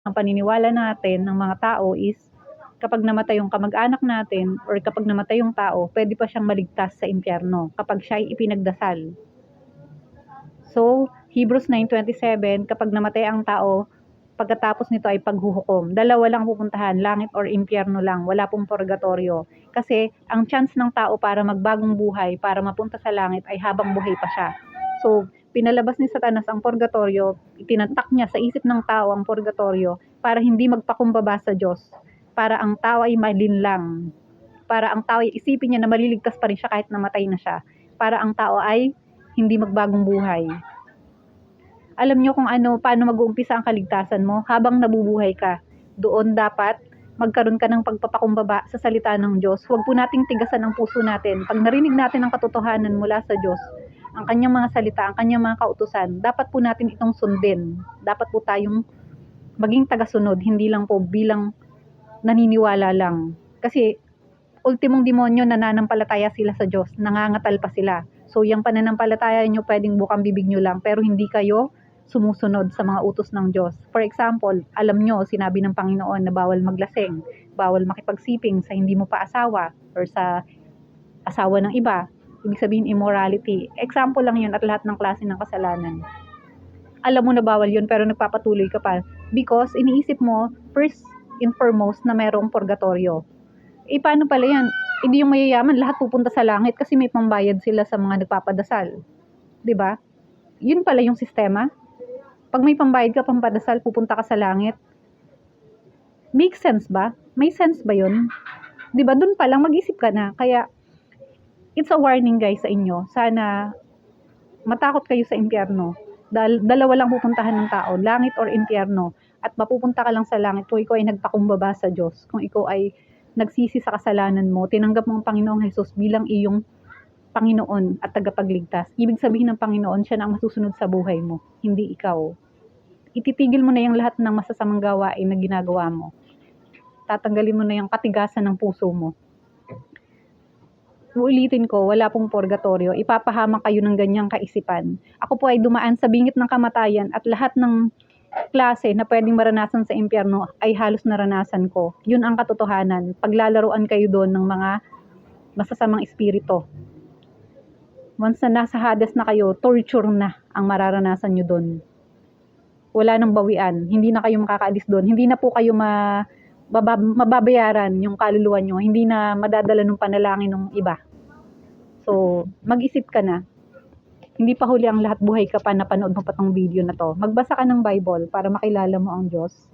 ang paniniwala natin ng mga tao is kapag namatay yung kamag-anak natin or kapag namatay yung tao, pwede pa siyang maligtas sa impyerno kapag siya ay ipinagdasal. So, Hebrews 9:27, kapag namatay ang tao, pagkatapos nito ay paghuhukom. Dalawa lang pupuntahan, langit or impyerno lang, wala pong purgatorio. Kasi ang chance ng tao para magbagong buhay, para mapunta sa langit ay habang buhay pa siya. So, pinalabas ni Satanas ang purgatorio, itinantak niya sa isip ng tao ang purgatorio para hindi magpakumbaba sa Diyos, para ang tao ay malinlang, para ang tao ay isipin niya na maliligtas pa rin siya kahit namatay na siya, para ang tao ay hindi magbagong buhay. Alam niyo kung paano mag-uumpisa ang kaligtasan mo habang nabubuhay ka. Doon dapat magkaroon ka ng pagpapakumbaba sa salita ng Diyos. Huwag po nating tigasan ang puso natin. Pag narinig natin ang katotohanan mula sa Diyos, ang kanyang mga salita, ang kanyang mga kautusan, dapat po natin itong sundin. Dapat po tayong maging tagasunod, hindi lang po bilang naniniwala lang. Kasi ultimong demonyo, nananampalataya sila sa Diyos, nangangatal pa sila. So yung pananampalataya nyo, pwedeng bukang bibig nyo lang, pero hindi kayo sumusunod sa mga utos ng Diyos. For example, alam nyo, sinabi ng Panginoon na bawal maglasing, bawal makipagsiping sa hindi mo pa asawa or sa asawa ng iba. Ibig sabihin immorality. Example lang yun at lahat ng klase ng kasalanan. Alam mo na bawal yun pero nagpapatuloy ka pa because iniisip mo first and foremost na merong purgatorio. Paano pala yan? Hindi yung mayayaman lahat pupunta sa langit kasi may pambayad sila sa mga nagpapadasal. 'Di ba? Yun pala yung sistema. Pag may pambayad ka pampadasal, pupunta ka sa langit. Make sense ba? May sense ba yun? 'Di ba? Doon pa lang mag-isip ka na. Kaya it's a warning guys sa inyo. Sana matakot kayo sa impyerno. Dahil dalawa lang pupuntahan ng tao, langit or impyerno. At mapupunta ka lang sa langit kung ikaw ay nagpakumbaba sa Diyos. Kung ikaw ay nagsisi sa kasalanan mo, tinanggap mo ang Panginoong Hesus bilang iyong Panginoon at tagapagligtas. Ibig sabihin ng Panginoon, siya na ang masusunod sa buhay mo, hindi ikaw. Ititigil mo na yung lahat ng masasamang gawain na ginagawa mo. Tatanggalin mo na yung katigasan ng puso mo. Uulitin ko, wala pong purgatorio. Ipapahamak kayo ng ganyang kaisipan. Ako po ay dumaan sa bingit ng kamatayan at lahat ng klase na pwedeng maranasan sa impyerno ay halos naranasan ko. Yun ang katotohanan. Paglalaruan kayo doon ng mga masasamang espiritu. Once na nasa Hades na kayo, torture na ang mararanasan nyo doon. Wala nang bawian. Hindi na kayo makakaalis doon. Hindi na po kayo mababayaran yung kaluluwa nyo. Hindi na madadala ng panalangin ng iba. So, mag-isip ka na. Hindi pa huli ang lahat, buhay ka pa, napanood mo pa tong video na to. Magbasa ka ng Bible para makilala mo ang Diyos.